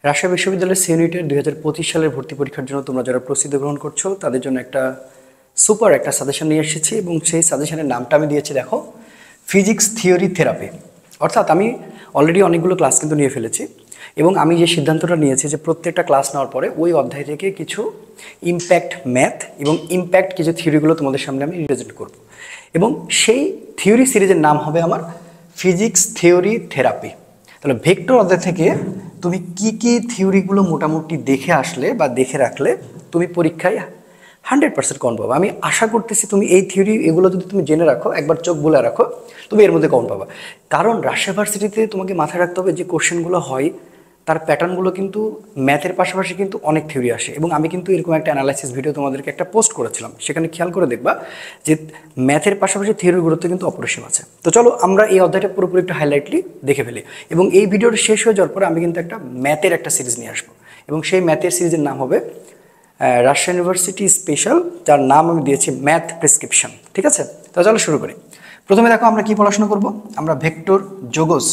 রাজশাহী বিশ্ববিদ্যালয়ের সি ইউনিটের 2025 সালের ভর্তি পরীক্ষার জন্য তোমরা যারা প্রস্তুতি গ্রহণ করছো তাদের জন্য একটা সুপার একটা সাজেশন নিয়ে এসেছি এবং সেই সাজেশনের নামটা আমি দিয়েছি দেখো, ফিজিক্স থিওরি থেরাপি। অর্থাৎ আমি অলরেডি অনেকগুলো ক্লাস কিন্তু নিয়ে ফেলেছি এবং আমি যে সিদ্ধান্তটা নিয়েছি যে প্রত্যেকটা ক্লাস নেওয়ার পরে ওই অধ্যায় থেকে কিছু ইম্প্যাক্ট ম্যাথ এবং ইম্প্যাক্ট কিছু থিওরিগুলো তোমাদের সামনে আমি রিপ্রেজেন্ট করব এবং সেই থিওরি সিরিজের নাম হবে আমার ফিজিক্স থিওরি থেরাপি। তাহলে ভেক্টর অধ্যায় থেকে তুমি কি কি থিওরিগুলো মোটামুটি দেখে আসলে বা দেখে রাখলে তুমি পরীক্ষায় 100% কমন পাবা। আমি আশা করতেছি তুমি এই থিওরি এগুলো যদি তুমি জেনে রাখো, একবার চোখ বলে রাখো, তুমি এর মধ্যে কমন পাবা। কারণ রাজশাহী ভার্সিটিতে তোমাকে মাথায় রাখতে হবে যে কোশ্চেনগুলো হয় তার প্যাটার্নগুলো কিন্তু ম্যাথের পাশাপাশি কিন্তু অনেক থিওরি আসে এবং আমি কিন্তু এরকম একটা অ্যানালাইসিস ভিডিও তোমাদেরকে একটা পোস্ট করেছিলাম, সেখানে খেয়াল করে দেখবা যে ম্যাথের পাশাপাশি থিওরির গুরুত্ব কিন্তু অপরিসীম আছে। তো চলো আমরা এই অধ্যায়টা পুরোপুরি একটু হাইলাইটলি দেখে ফেলি এবং এই ভিডিওটা শেষ হয়ে যাওয়ার পরে আমি কিন্তু একটা ম্যাথের একটা সিরিজ নিয়ে আসবো এবং সেই ম্যাথের সিরিজের নাম হবে রাজশাহী ইউনিভার্সিটি স্পেশাল, যার নাম আমি দিয়েছি ম্যাথ প্রেসক্রিপশন। ঠিক আছে, তো চলো শুরু করি। প্রথমে দেখো আমরা কি পড়াশোনা করব, আমরা ভেক্টর যোগজ।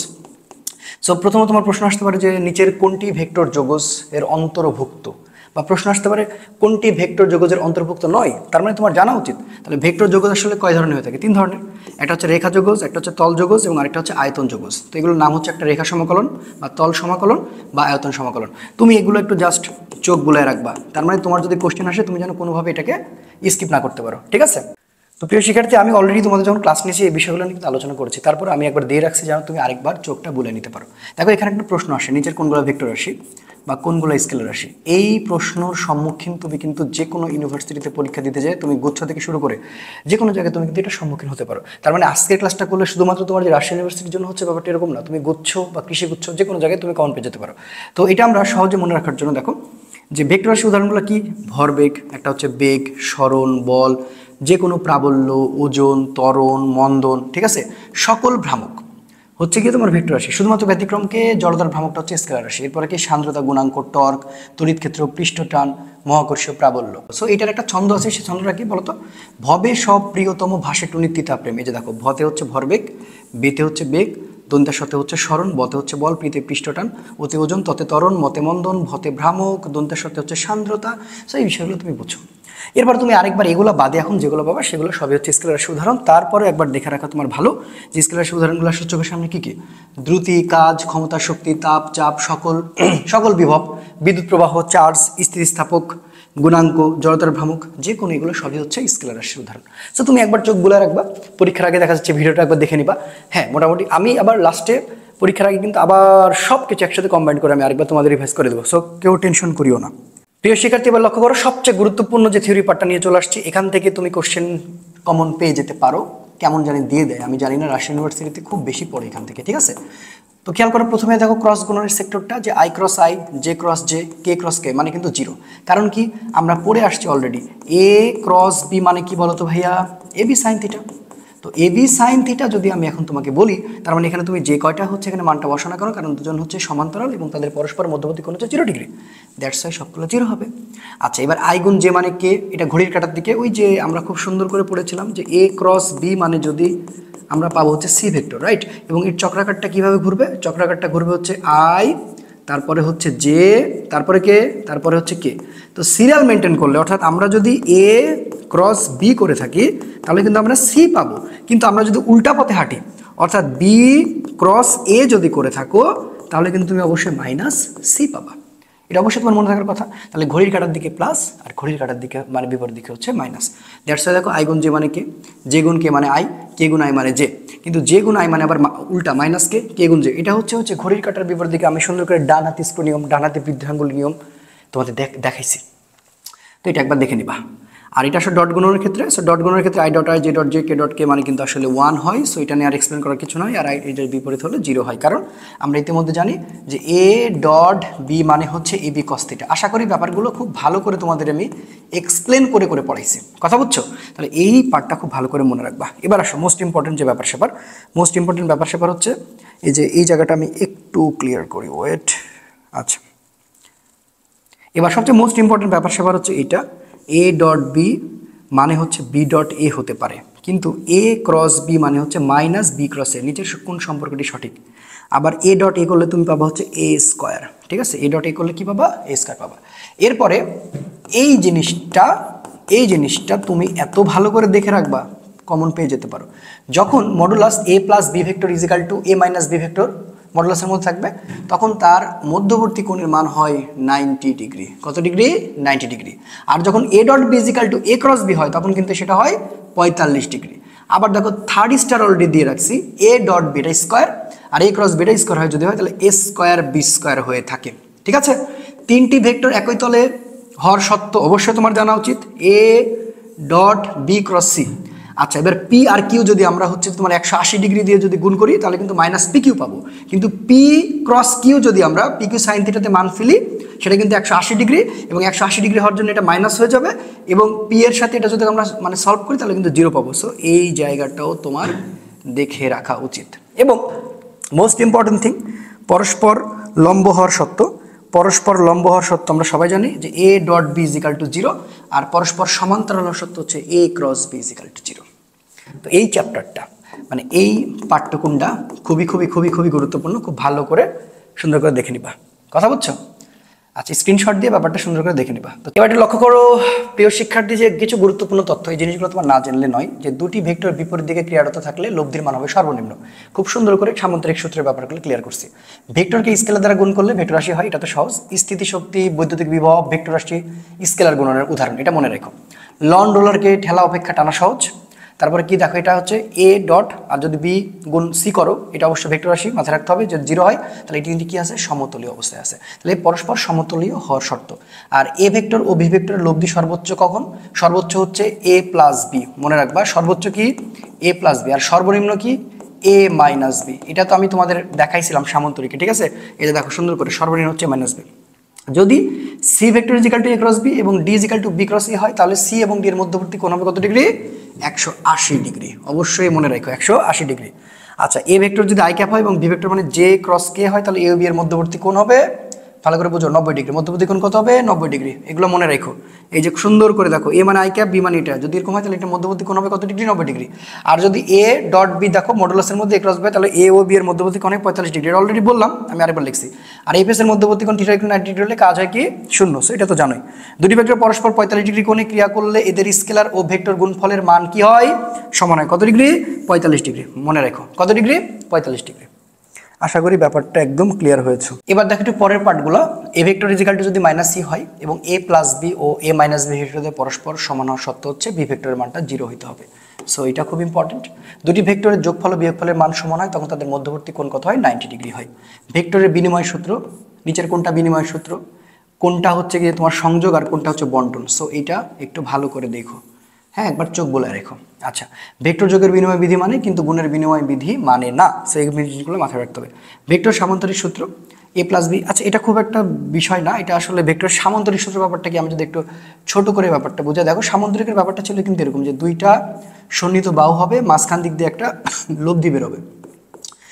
সো প্রথমে তোমার প্রশ্ন আসতে পারে যে নিচের কোনটি ভেক্টর যোগজ এর অন্তর্ভুক্ত, বা প্রশ্ন আসতে পারে কোনটি ভেক্টর যোগজের অন্তর্ভুক্ত নয়। তার মানে তোমার জানা উচিত তাহলে ভেক্টর যোগজ আসলে কয় ধরনের হয়ে থাকে? 3 ধরনের। একটা হচ্ছে রেখা যোগজ, একটা হচ্ছে তল যোগজ এবং আরেকটা হচ্ছে আয়তন যোগজ। তো এগুলোর নাম হচ্ছে একটা রেখা সমাকলন বা তল সমাকলন বা আয়তন সমাকলন। তুমি এগুলো একটু জাস্ট চোখ বুলায় রাখবা, তার মানে তোমার যদি কোশ্চেন আসে তুমি যেন কোনোভাবে এটাকে স্কিপ না করতে পারো। ঠিক আছে, তো প্রিয় শিক্ষার্থী, আমি অলরেডি তোমাদের যখন ক্লাস নিয়েছি এই বিষয়গুলো নিয়ে কিন্তু আলোচনা করেছি, তারপর আমি একবার দিয়ে রাখছি যেন তুমি আরেকবার চোখটা বুলে নিতে পারো। দেখো এখানে একটা প্রশ্ন আসে, নিচের কোনগুলো ভেক্টর রাশি বা কোনগুলো স্কেলার রাশি। এই প্রশ্নর সম্মুখীন তুমি কিন্তু যে কোনো ইউনিভার্সিটিতে পরীক্ষা দিতে যায়, তুমি গুচ্ছ থেকে শুরু করে যে কোনো জায়গায় তুমি কিন্তু এটা সম্মুখীন হতে পারো। তার মানে আজকের ক্লাসটা করলে শুধুমাত্র তোমার যে রাজশাহী ইউনিভার্সিটির জন্য হচ্ছে ব্যাপারটা এরকম না, তুমি গুচ্ছ বা কৃষি গুচ্ছ যে কোনো জায়গায় তুমি কমন পেয়ে যেতে পারো। তো এটা আমরা সহজে মনে রাখার জন্য দেখো যে ভেক্টর রাশি উদাহরণগুলো কি, ভরবেগ, একটা হচ্ছে বেগ, সরণ, বল, যে কোনো প্রাবল্য, ওজন, ত্বরণ, মন্দন, ঠিক আছে, সকল ভ্রামক হচ্ছে কি তোমার ভেক্টর রাশি। শুধুমাত্র ব্যতিক্রমকে জড়তার ভ্রামকটা হচ্ছে স্কেলার রাশি। এরপরে কি সান্দ্রতা গুণাঙ্ক, টর্ক, তড়িৎ ক্ষেত্র, পৃষ্ঠটান, মহাকর্ষীয় প্রাবল্য। সো এটার একটা ছন্দ আছে, সেই ছন্দটা কি বলতো, ভবে সব প্রিয়তম ভাসে টুনি তিতা প্রেম। এই যে দেখো, ভতে হচ্ছে ভরবেগ, বেতে হচ্ছে বেগ, দন্তাসতে হচ্ছে সরণ, বতে হচ্ছে বল, প্রীতে পৃষ্ঠটান, ওতে ওজন, ততে ত্বরণ, মতে মন্দন, ভতে ভ্রামক, দন্তাসতে হচ্ছে সান্দ্রতা। সো এই বিষয়গুলো তুমি বুঝো। এরপর তুমি আরেকবার এগুলো বাদে এখন যেগুলো পাবা সেগুলো সবই হচ্ছে স্কেলার রাশি উদাহরণ। তারপরে একবার দেখে রাখা তোমার ভালো যে স্কেলার রাশি উদাহরণগুলো আসলে চোখের সামনে কী কী, দ্রুতি, কাজ, ক্ষমতা, শক্তি, তাপ, চাপ, সকল বিভব, বিদ্যুৎ প্রবাহ, চার্জ, স্থিতিস্থাপক, গুণাঙ্ক, জড়তার ভ্রামক, যে কোনো এগুলো সবই হচ্ছে স্কেলার রাশির উদাহরণ। তো তুমি একবার চোখ বুলে রাখবা, পরীক্ষার আগে দেখা যাচ্ছে ভিডিওটা একবার দেখে নিবা। হ্যাঁ, মোটামুটি আমি আবার লাস্টে পরীক্ষার আগে কিন্তু আবার সব কিছু একসাথে কম্বাইন করে আমি আরেকবার তোমাদের রিভাইজ করে দেবো। সো কেউ টেনশন করিও না। প্রিয় শিক্ষার্থী, এবার লক্ষ্য করো, সবচেয়ে গুরুত্বপূর্ণ যে থিওরি পার্টটা নিয়ে চলে আসছি, এখান থেকে তুমি কোশ্চেন কমন পেয়ে যেতে পারো। কেমন জানি দিয়ে দেয়, আমি জানি না, রাজশাহী ইউনিভার্সিটিতে খুব বেশি পড়ে এখান থেকে। ঠিক আছে, তো খেয়াল করো, প্রথমে দেখো ক্রস গুণনের সেক্টরটা, যে I cross I, J cross J, K cross কে, মানে কিন্তু জিরো। কারণ কি, আমরা পড়ে আসছি অলরেডি এ ক্রস বি মানে কি বলতো ভাইয়া, এ বি সাইন থিটা। তো এ বি সাইন থিটা যদি আমি এখন তোমাকে বলি, তার মানে এখানে তুমি যে কয়টা হচ্ছে এখানে মানটা বসানো করো, কারণ দুজন হচ্ছে সমান্তরাল এবং তাদের পরস্পর মধ্যবর্তী কোণ হচ্ছে 0 ডিগ্রি, দ্যাটস ওয়াই সবগুলো 0 হবে। আচ্ছা, এবার আই গুণ জে মানে কে, এটা ঘড়ির কাঁটার দিকে, ওই যে আমরা খুব সুন্দর করে পড়েছিলাম যে এ ক্রস বি মানে যদি আমরা পাবো হচ্ছে সি ভেক্টর, রাইট। এবং এর চক্রাকারটা কিভাবে ঘুরবে, চক্রাকারটা ঘুরবে হচ্ছে আই, তারপরে হচ্ছে জে, তারপরে কে, তারপরে হচ্ছে কে। তো সিরিয়াল মেনটেন করলে, অর্থাৎ আমরা যদি এ ক্রস বি করে থাকি তাহলে কিন্তু আমরা সি পাবো, কিন্তু আমরা যদি উল্টা পথে হাঁটি, অর্থাৎ বি ক্রস এ যদি করে থাকো তাহলে কিন্তু তুমি অবশ্যই মাইনাস সি পাবা। এটা অবশ্যই তোমার মনে থাকার কথা। তাহলে ঘড়ির কাঁটার দিকে প্লাস আর ঘড়ির কাঁটার দিকে মানে বিপরীত দিকে হচ্ছে মাইনাস। দ্যাটস ওয়াই দেখো, আই গুণ জে মানে কে, জে গুণ কে মানে আই, কে গুণ আই মানে জে, কিন্তু জে গুণ আই মানে আবার উল্টা মাইনাস কে গুণ জে। এটা হচ্ছে ঘড়ির কাঁটার বিপরীত দিকে। আমি সুন্দর করে ডান হাতে স্ক্রু নিয়ম, ডান হাতে বৃদ্ধাঙ্গুল নিয়ম তোমাদের দেখাইছি, তো এটা একবার দেখে নিবা। আর এটা আসলে ডট গুণনের ক্ষেত্রে, সো ডট গুণনের ক্ষেত্রে i dot i, j dot j, k dot k মানে কিন্তু আসলে 1 হয়। সো এটা নিয়ে আর এক্সপ্লেন করার কিছু নয়। আর এটার বিপরীত হলে 0 হয়, কারণ আমরা ইতিমধ্যে জানি যে এ ডট বি মানে হচ্ছে এ বি কস থিটা। আশা করি ব্যাপারগুলো খুব ভালো করে তোমাদের আমি এক্সপ্লেন করে করে পড়াইছি, কথা বুঝছো? তাহলে এই পার্টটা খুব ভালো করে মনে রাখবা। এবার আসো মোস্ট ইম্পর্টেন্ট যে ব্যাপার স্যাপার, মোস্ট ইম্পর্টেন্ট ব্যাপার স্যাপার হচ্ছে এই যে এই জায়গাটা আমি একটু ক্লিয়ার করি, ওয়েট। আচ্ছা, এবার সবচেয়ে মোস্ট ইম্পর্টেন্ট ব্যাপার স্যাপার হচ্ছে এটা, এ ডট বি মানে হচ্ছে বি ডট এ হতে পারে, কিন্তু এ ক্রস বি মানে হচ্ছে মাইনাস বি ক্রস এ। নিচের কোন সম্পর্কটি সঠিক? আবার এ ডট এ করলে তুমি পাবা হচ্ছে এ স্কোয়ার, ঠিক আছে, এ ডট এ করলে কি পাবা, এ স্কোয়ার পাবা। এরপরে এই জিনিসটা তুমি এত ভালো করে দেখে রাখবা, কমন পেয়ে যেতে পারো। যখন modulus a plus b vector is equal to a minus b vector মডুলাসের মধ্যে থাকবে, তখন তার মধ্যবর্তী কোণের মান হয় 90 ডিগ্রি। কত ডিগ্রি? 90 ডিগ্রি। আর যখন A dot B is equal to A cross B হয়, তখন কিন্তু সেটা হয় 45 ডিগ্রি। আবার দেখো থার্ড স্টার অলরেডি দিয়ে রাখছি, এ ডট বিটা স্কোয়ার আর এ ক্রস বিটা স্কোয়ার হয় যদি হয়, তাহলে এ স্কোয়ার বি স্কোয়ার হয়ে থাকে, ঠিক আছে। তিনটি ভেক্টর একই তলে হওয়ার সত্য অবশ্যই তোমার জানা উচিত, A dot B cross C. আচ্ছা, এবার পি আর কিউ যদি আমরা হচ্ছে তোমার 180 ডিগ্রি দিয়ে যদি গুণ করি, তাহলে কিন্তু মাইনাস পি কিউ পাবো। কিন্তু পি ক্রস কিউ যদি আমরা পি কিউ সাইন থিটাতে মান ফেলি, সেটা কিন্তু 180 ডিগ্রি, এবং 180 ডিগ্রি হওয়ার জন্য এটা মাইনাস হয়ে যাবে, এবং পি এর সাথে এটা যদি আমরা মানে সলভ করি, তাহলে কিন্তু 0 পাবো। সো এই জায়গাটাও তোমার দেখে রাখা উচিত। এবং মোস্ট ইম্পর্টেন্ট থিং, পরস্পর লম্ব হওয়ার সত্য। পরস্পর লম্ব হওয়ার সত্য আমরা সবাই জানি যে a dot B is equal to 0, আর পরস্পর সমান্তরাল হওয়ার সত্য হচ্ছে a cross b is equal to 0। তো এই চ্যাপ্টারটা মানে এই পাঠ্যক্রমটা খুবই খুবই খুবই খুবই গুরুত্বপূর্ণ, খুব ভালো করে সুন্দর করে দেখে নিবা, কথা বুঝছো? আচ্ছা, স্ক্রিনশট দিয়ে ব্যাপারটা সুন্দর করে দেখে নিবা। তো এবারে লক্ষ্য করো প্রিয় শিক্ষার্থী, যে কিছু গুরুত্বপূর্ণ তথ্য, এই জিনিসগুলো তোমার না জানলে নয়, যে দুটি ভেক্টর বিপরীত দিকে ক্রিয়ারত থাকলে লব্ধির মান হবে সর্বনিম্ন। খুব সুন্দর করে সামান্তরিক সূত্রের ব্যাপারগুলো ক্লিয়ার করছি। ভেক্টরকে স্কেলার দ্বারা গুণ করলে ভেক্টর রাশি হয়, এটা তো সহজ। স্থিতিশক্তি, বৈদ্যুতিক বিভব, ভেক্টর রাশি, স্কেলার গুণনের উদাহরণ, এটা মনে রেখো। লন রোলারকে ঠেলা অপেক্ষা টানা সহজ। তারপরে কি দেখো, এটা হচ্ছে এ ডট, আর যদি বি গুণ সি করো, এটা অবশ্যই ভেক্টর রাশি, মাথায় রাখতে হবে। যদি 0 হয়, তাহলে এটি কিন্তু কি আছে, সমতলীয় অবস্থায় আছে। তাহলে পরস্পর সমতলীয় হওয়ার শর্ত। আর এ ভেক্টর ও বি ভেক্টরের লব্ধি সর্বোচ্চ কখন? সর্বোচ্চ হচ্ছে এ প্লাস বি, মনে রাখবা সর্বোচ্চ কি এ প্লাস বি, আর সর্বনিম্ন কি এ মাইনাস বি। এটা তো আমি তোমাদের দেখাইছিলাম সামান্তরিকে, ঠিক আছে। এটা দেখো সুন্দর করে, সর্বনিম্ন হচ্ছে মাইনাস বি। যদি c vector is equal to A cross b এবং d is equal to b cross a হয়, তাহলে সি এবং ডি এর মধ্যবর্তী কোণ হবে কত ডিগ্রি? 180 ডিগ্রি। অবশ্যই মনে রাখো 180 ডিগ্রি। আচ্ছা, এ ভেক্টর যদি আই ক্যাপ হয় এবং বি ভেক্টর মানে জে ক্রস কে হয়, তাহলে এ ও বি এর মধ্যবর্তী কোণ হবে, ভালো করে বুঝো, 90 ডিগ্রি। মধ্যবর্তী কোণ কত হবে? 90 ডিগ্রি। এগুলো মনে রাখো। এই যে সুন্দর করে দেখো, এ মানে আই ক্যাপ, বি মানে এটা, যদি এরকম হয় তাহলে এটা মধ্যবর্তী কোণ হবে কত ডিগ্রি? 90 ডিগ্রি। আর যদি এ ডট বি দেখো মডুলাসের মধ্যে এ ক্রস বি, তাহলে এ ও বি এর মধ্যবর্তী কোণ হয় 45 ডিগ্রি। এটা অলরেডি বললাম, আমি আরেকবার লিখছি। আর এফ এস এর মধ্যবর্তী কোণ থিটা ইকুয়াল 90 ডিগ্রি হলে কাজ হয় কি? 0। সো এটা তো জানোই। দুটি ভেক্টর পরস্পর 45 ডিগ্রি কোণে ক্রিয়া করলে এদের স্কেলার ও ভেক্টর গুণফলের মান কি হয়? সমান হয় কত ডিগ্রি? 45 ডিগ্রি। মনে রাখো কত ডিগ্রি? 45 ডিগ্রি। আশা করি ব্যাপারটা একদম ক্লিয়ার হয়েছে। এবার দেখো একটু পরের পার্টগুলো। এ ভেক্টর ইজ ইকাল টু যদি মাইনাস সি হয় এবং এ প্লাস বি ও এ মাইনাস বি ভেক্টরদের পরস্পর সমান হওয়ার সত্ত্বেও হচ্ছে বি ভেক্টরের মানটা 0 হইতে হবে। সো এটা খুব ইম্পর্টেন্ট। দুটি ভেক্টরের যোগফল ও বিয়োগফলের মান সমান হয়, তখন তাদের মধ্যবর্তী কোণ কত হয়? 90 ডিগ্রি হয়। ভেক্টরের বিনিময় সূত্র, নিচের কোনটা বিনিময় সূত্র, কোনটা হচ্ছে গিয়ে তোমার সংযোগ আর কোনটা হচ্ছে বন্টন। সো এটা একটু ভালো করে দেখো, হ্যাঁ, একবার চোখ বলে রেখো। আচ্ছা, ভেক্টর যোগের বিনিময় বিধি মানে, কিন্তু গুণের বিনিময় বিধি মানে না। সো এই জিনিসগুলো মাথায় রাখতে হবে। ভেক্টর সামান্তরিক সূত্র এ প্লাস বি। আচ্ছা, এটা খুব একটা বিষয় না, এটা আসলে ভেক্টর সামান্তরিক সূত্র ব্যাপারটাকে আমি যদি একটু ছোট করে ব্যাপারটা বুঝে দেখো, সামান্তরিকের ব্যাপারটা ছিল কিন্তু এরকম যে দুইটা সন্নিহিত বাহু হবে, মাঝখান দিক দিয়ে একটা লব্ধি বেরোবে।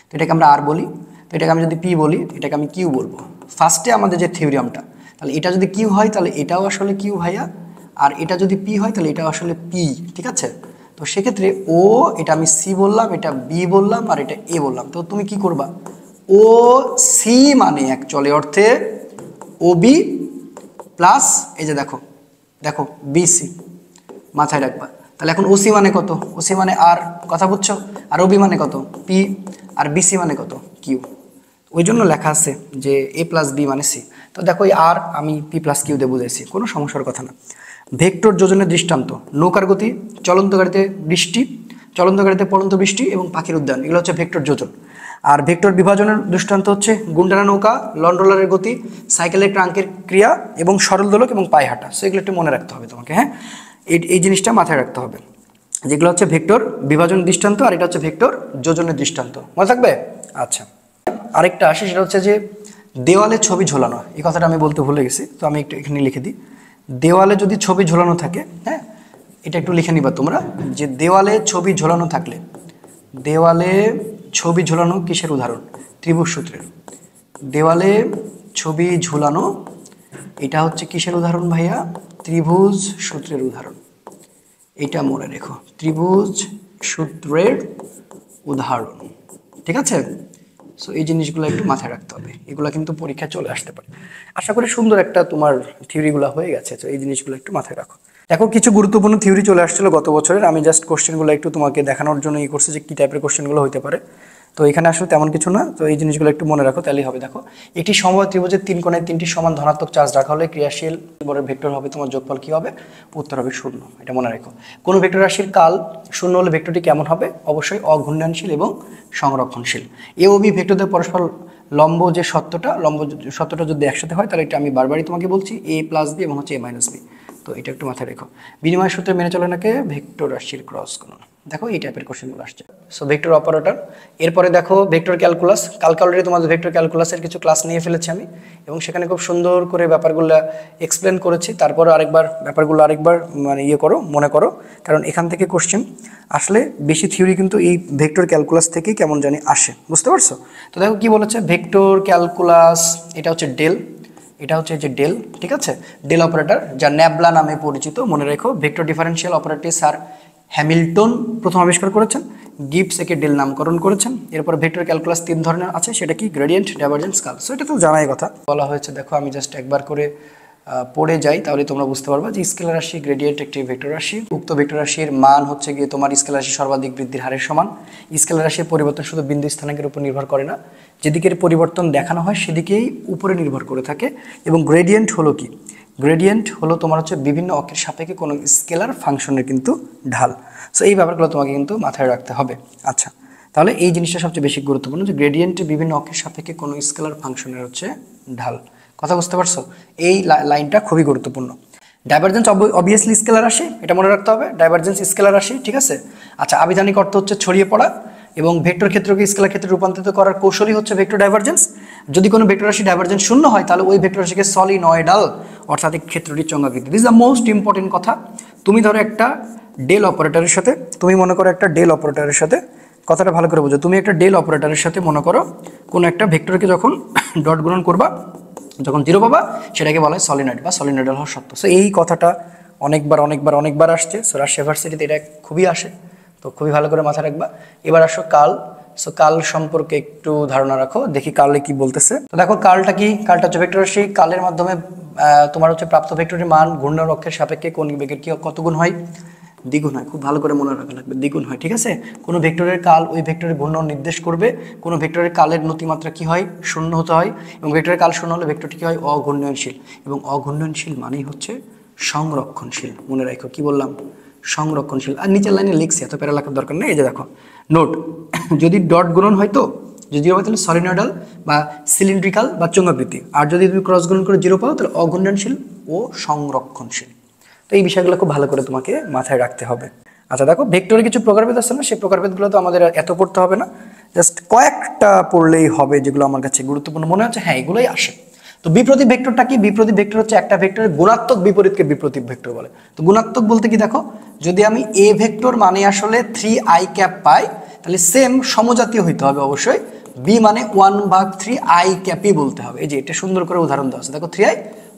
তো এটাকে আমরা আর বলি। তো এটাকে আমি যদি পি বলি, এটাকে আমি কিউ বলবো। ফার্স্টে আমাদের যে থিওরিয়ামটা, তাহলে এটা যদি কিউ হয় তাহলে এটাও আসলে কিউ ভাইয়া, আর এটা যদি পি হয় তাহলে এটাও আসলে পি, ঠিক আছে। তো সেক্ষেত্রে ও, এটা আমি সি বললাম, এটা বি বললাম, আর এটা এ বললাম। তো তুমি কি করবা? ও সি মানে এক চলে অর্থে ও বি প্লাস এই যে দেখো দেখো বিসি, মাথায় রাখবা। তাহলে এখন ওসি মানে কত? ওসি মানে আর, কথা বুঝছো? আর ওবি মানে কত? পি। আর বিসি মানে কত? কিউ। ওই জন্য লেখা আছে যে এ প্লাস বি মানে সি। তো দেখো এই আর আমি পি প্লাস কিউ দিয়ে বুঝাইছি, কোনো সমস্যার কথা না। ভেক্টর যোজনের দৃষ্টান্ত, নৌকার গতি, চলন্ত গাড়িতে বৃষ্টি, চলন্ত গাড়িতে পড়ন্ত বৃষ্টি এবং পাখির উদ্যান, এগুলো হচ্ছে ভেক্টর যোজন। আর ভেক্টর বিভাজনের দৃষ্টান্ত হচ্ছে গুন্ডানা নৌকা, লন রোলারের গতি, সাইকেলের ট্রাঙ্কের ক্রিয়া এবং সরল দোলক এবং পায়ে হাঁটা। সো এগুলো একটু মনে রাখতে হবে তোমাকে, হ্যাঁ, এই জিনিসটা মাথায় রাখতে হবে, যেগুলো হচ্ছে ভেক্টর বিভাজনের দৃষ্টান্ত, আর এটা হচ্ছে ভেক্টর যোজনের দৃষ্টান্ত। মনে থাকবে? আচ্ছা, আরেকটা আসে, সেটা হচ্ছে যে দেওয়ালে ছবি ঝোলানো। এই কথাটা আমি বলতে ভুলে গেছি, তো আমি একটু এখানে লিখে দিই। দেওয়ালে যদি ছবি ঝোলানো থাকে, হ্যাঁ, এটা একটু লিখে নিবা তোমরা, যে দেওয়ালে ছবি ঝোলানো থাকলে, দেওয়ালে ছবি ঝোলানো কিসের উদাহরণ? ত্রিভুজ সূত্রের। দেওয়ালে ছবি ঝোলানো, এটা হচ্ছে কিসের উদাহরণ ভাইয়া? ত্রিভুজ সূত্রের উদাহরণ। এটা মনে রেখো, ত্রিভুজ সূত্রের উদাহরণ, ঠিক আছে। সো এই জিনিসগুলো একটু মাথায় রাখতে হবে, এগুলো কিন্তু পরীক্ষায় চলে আসতে পারে। আশা করি সুন্দর একটা তোমার থিওরিগুলো হয়ে গেছে, তো এই জিনিসগুলো একটু মাথায় রাখো। দেখো কিছু গুরুত্বপূর্ণ থিওরি চলে আসছিল গত বছরের, আমি জাস্ট কোশ্চেনগুলো একটু তোমাকে দেখানোর জন্য করছি যে কী টাইপের কোশ্চেনগুলো হতে পারে। তো এখানে আসলে তেমন কিছু না, তো এই জিনিসগুলো একটু মনে রাখো তাহলেই হবে। দেখো একটি সমবাহু ত্রিভুজের 3 কোণায় 3টি সমান ধনাত্মক চার্জ রাখা হলে ক্রিয়াশীল বলের ভেক্টর হবে, তোমার যোগফল কী হবে? উত্তর হবে 0। এটা মনে রাখো। কোনো ভেক্টর রাশির কাল 0 হলে ভেক্টরটি কেমন হবে? অবশ্যই অঘূর্ণনশীল এবং সংরক্ষণশীল। এ ও বি ভেক্টরদের পরস্পর লম্ব যে সত্যটা যদি একসাথে হয় তাহলে এটা আমি বারবারই তোমাকে বলছি a প্লাস বি এবং হচ্ছে a মাইনাস বি। তো এটা একটু মাথায় রেখো। বিনিময় সূত্রে মেনে চলে নাকি ভেক্টর রাশির ক্রস গুণন। দেখো এই টাইপের কোশ্চেনগুলো আসছে। সো ভেক্টর অপারেটর, এরপরে দেখো ভেক্টর ক্যালকুলাস। কালকে অলরেডি তোমাদের ভেক্টর ক্যালকুলাসের কিছু ক্লাস নিয়ে ফেলেছি আমি, এবং সেখানে খুব সুন্দর করে ব্যাপারগুলো এক্সপ্লেন করেছি। তারপরে ব্যাপারগুলো আরেকবার মানে মনে করো, কারণ এখান থেকে কোশ্চেন আসলে বেশি থিওরি কিন্তু এই ভেক্টর ক্যালকুলাস থেকেই কেমন জানি আসে, বুঝতে পারছো? তো দেখো কি বলেছে, ভেক্টর ক্যালকুলাস এটা হচ্ছে ডেল, এটা হচ্ছে যে ডেল, ঠিক আছে, ডেল অপারেটর যা ন্যাবলা নামে পরিচিত। মনে রেখো ভেক্টর ডিফারেনশিয়াল অপারেটরটি স্যার হ্যামিল্টন প্রথম আবিষ্কার করেছেন, গিবস একে ডেল নামকরণ করেছেন। এরপর ভেক্টর ক্যালকুলাস 3 ধরনের আছে, সেটা কি? Gradient, divergence, curl. সো এটা তো জানাই কথা, বলা হয়েছে। দেখো আমি জাস্ট একবার করে পড়ে যাই, তাহলে তোমরা বুঝতে পারবা যে স্কেলার রাশি গ্রেডিয়েন্ট একটি ভেক্টর রাশি। উক্ত ভেক্টর রাশির মান হচ্ছে গিয়ে তোমার স্কেলার রাশির সর্বাধিক বৃদ্ধির হারের সমান। স্কেলার রাশির পরিবর্তন শুধু বিন্দু স্থানাঙ্কের উপর নির্ভর করে না, যেদিকের পরিবর্তন দেখানো হয় সেদিকেই উপরে নির্ভর করে থাকে। এবং গ্রেডিয়েন্ট হলো কি? গ্রেডিয়েন্ট হলো তোমার হচ্ছে বিভিন্ন অক্ষের সাপেক্ষে কোনো স্কেলার ফাংশনের কিন্তু ঢাল। সো এই ব্যাপারগুলো তোমাকে কিন্তু মাথায় রাখতে হবে। আচ্ছা, তাহলে এই জিনিসটা সবচেয়ে বেশি গুরুত্বপূর্ণ যে গ্রেডিয়েন্টে বিভিন্ন অক্ষের সাপেক্ষে কোনো স্কেলার ফাংশনের হচ্ছে ঢাল। কথা বুঝতে পারছো? এই লাইনটা খুবই গুরুত্বপূর্ণ। ডাইভারজেন্স অবভিয়াসলি স্কেলার রাশি, এটা মনে রাখতে হবে, ডাইভারজেন্স স্কেলার রাশি, ঠিক আছে। আচ্ছা, আবিধানিক অর্থ হচ্ছে ছড়িয়ে পড়া, এবং ভেক্টর ক্ষেত্রকে স্কেলার ক্ষেত্রে রূপান্তরিত করার কৌশলই হচ্ছে ভেক্টর ডাইভারজেন্স। যদি কোনো ভেক্টর রাশি ডাইভারজেন্স 0 হয় তাহলে ওই ভেক্টর রাশিকে সলিনয়েডাল, অর্থাৎ ক্ষেত্রটি চঙ্গাকৃতি। দিস দ্য মোস্ট ইম্পর্টেন্ট কথা। তুমি ধরো একটা ডেল অপারেটরের সাথে, তুমি মনে করো একটা ডেল অপারেটরের সাথে, কথাটা ভালো করে বোঝো, তুমি একটা ডেল অপারেটরের সাথে মনে করো কোনো একটা ভেক্টরকে যখন ডট গুণন করবা, যখন 0 পাবা, সেটাকে বলা হয় সলিনয়েড বা সলিনয়েডাল হওয়ার সত্য। সো এই কথাটা অনেকবার আসছে। সো রাজশাহী ইউনিভার্সিটিতে এটা খুবই আসে, তো খুবই ভালো করে মাথায় রাখবা। এবার আসো কাল। সো কাল সম্পর্কে একটু ধারণা রাখো, দেখি কালে কি বলতেছে। তো দেখো কালটা কি? কালটা হচ্ছে ভেক্টর রাশি। কালের মাধ্যমে তোমার হচ্ছে প্রাপ্ত ভেক্টরের মান ঘূর্ণন অক্ষের সাপেক্ষে কৌণিক বেগের কি কত গুণ হয়? দ্বিগুণ হয়। খুব ভালো করে মনে রাখা লাগবে, দ্বিগুণ হয়, ঠিক আছে। কোনো ভেক্টরের কাল ওই ভেক্টরের ঘূর্ণন নির্দেশ করবে। কোনো ভেক্টরের কালের নতিমাত্রা কি হয়? 0 হতে হয়, এবং ভেক্টরের কাল 0 হলে ভেক্টরটি কি হয়? অঘূর্ণনশীল, এবং অঘূর্ণনশীল মানেই হচ্ছে সংরক্ষণশীল। মনে রাখো কি বললাম? সংরক্ষণশীল। আর নিচের লাইনে লিখছি, এত প্যারা লেখার দরকার নেই। এই যে দেখো নোট, যদি ডট গুণন হয় তো যদি 0 হয় তাহলে সলিনয়েডাল বা সিলিন্ড্রিক্যাল বা চঙ্গাকৃতি, আর যদি তুমি ক্রস গুণন করে 0 পাও তাহলে অঘূর্ণনশীল ও সংরক্ষণশীল। তো এই বিষয়গুলো খুব ভালো করে তোমাকে মাথায় রাখতে হবে। আচ্ছা দেখো, ভেক্টরের কিছু প্রকারভেদ আছে না, সেই প্রকারভেদগুলো তো আমাদের এত পড়তে হবে না, জাস্ট কয়েকটা পড়লেই হবে যেগুলো আমার কাছে গুরুত্বপূর্ণ মনে হচ্ছে। হ্যাঁ, এগুলোই আসে। তো বিপ্রতীপ ভেক্টরটা কি? বিপ্রতীপ ভেক্টর হচ্ছে একটা ভেক্টরের গুণাত্মক বিপরীতকে বিপ্রতীপ ভেক্টর বলে। তো গুণাত্মক বলতে কি? দেখো, যদি আমি এ ভেক্টর মানে আসলে 3i ক্যাপ পাই, তাহলে সেম সমজাতীয় হইতে হবে অবশ্যই বি মানে 1/3 i ক্যাপই বলতে হবে। এই যে এটা সুন্দর করে উদাহরণ দেওয়া আছে, দেখো 3i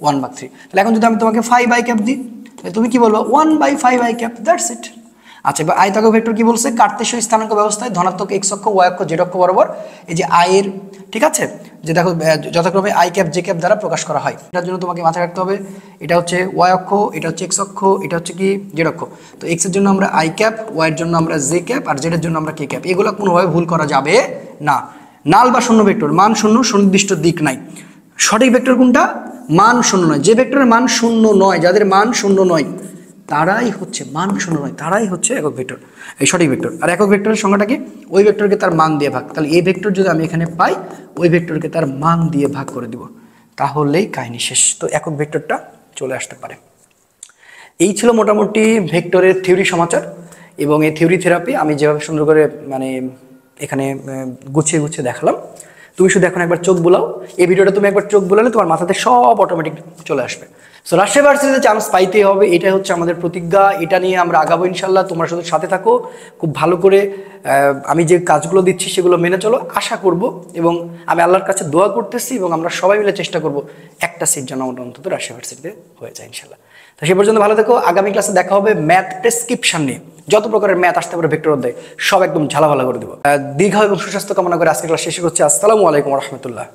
1/3। তাহলে এখন যদি আমি তোমাকে 5i ক্যাপ দিই, তুমি কি বলবো? 1/5i cap, that's it. আচ্ছা, এবার আয়তাকার ভেক্টর কি বলছে? কার্তেশীয় স্থানাঙ্ক ব্যবস্থায় ধনাত্মক x অক্ষ, y অক্ষ, z অক্ষ বরাবর এই যে i এর, ঠিক আছে, যে দেখো যথাক্রমে i ক্যাপ j ক্যাপ দ্বারা প্রকাশ করা হয়। এটার জন্য তোমাকে মাথায় রাখতে হবে এটা হচ্ছে y অক্ষ, এটা হচ্ছে x অক্ষ, এটা হচ্ছে কি z অক্ষ। তো x এর জন্য আমরা i ক্যাপ, y এর জন্য আমরা j ক্যাপ, আর z এর জন্য আমরা k ক্যাপ। এগুলো কোনোভাবে ভুল করা যাবে না। নাল বা শূন্য ভেক্টর, মান শূন্য, সুনির্দিষ্ট দিক নাই। সঠিক ভেক্টর কোনটা? মান শূন্য নয়। যে ভেক্টরের মান শূন্য নয়, যাদের মান শূন্য নয়, তারাই হচ্ছে মান শূন্য নয়, তারাই হচ্ছে একক ভেক্টর, এই সঠিক ভেক্টর। আর একক ভেক্টরের সংখ্যাটা কি? ওই ভেক্টরকে তার মান দিয়ে ভাগ। তাহলে এই ভেক্টর যদি আমি এখানে পাই, ওই ভেক্টরকে তার মান দিয়ে ভাগ করে দিব, তাহলেই কাহিনী শেষ। তো একক ভেক্টরটা চলে আসতে পারে। এই ছিল মোটামুটি ভেক্টরের থিওরি সমাচার, এবং এই থিওরি থেরাপি আমি যেভাবে সুন্দর করে মানে এখানে গুছিয়ে দেখালাম, তুমি শুধু এখন একবার চোখ বুলাও। এই ভিডিওটা তুমি একবার চোখ বুলালে তোমার মাথাতে সব অটোমেটিক চলে আসবে। সো রাজশাহী ভার্সিটিতে চান্স পাইতেই হবে, এটাই হচ্ছে আমাদের প্রতিজ্ঞা। এটা নিয়ে আমরা আগাবো ইনশাল্লাহ। তোমরা শুধু সাথে থাকো, খুব ভালো করে আমি যে কাজগুলো দিচ্ছি সেগুলো মেনে চলো, আশা করব। এবং আমি আল্লাহর কাছে দোয়া করতেছি এবং আমরা সবাই মিলে চেষ্টা করব একটা সিট যেন আমরা অন্তত রাজশাহী ভার্সিটিতে হয়ে যায় ইনশাল্লাহ। তো সে পর্যন্ত ভালো থেকো। আগামী ক্লাসে দেখা হবে ম্যাথ প্রেসক্রিপশন নিয়ে। যত প্রকারের ম্যাথ আসতে পারে ভেক্টর অধ্যায় সব একদম ঝালাভালা করে দেবো। দীর্ঘ এবং সুস্বাস্থ্য কামনা করে আজকে ক্লাস শেষ করছি। আসসালামু আলাইকুম রহমতুল্লাহ।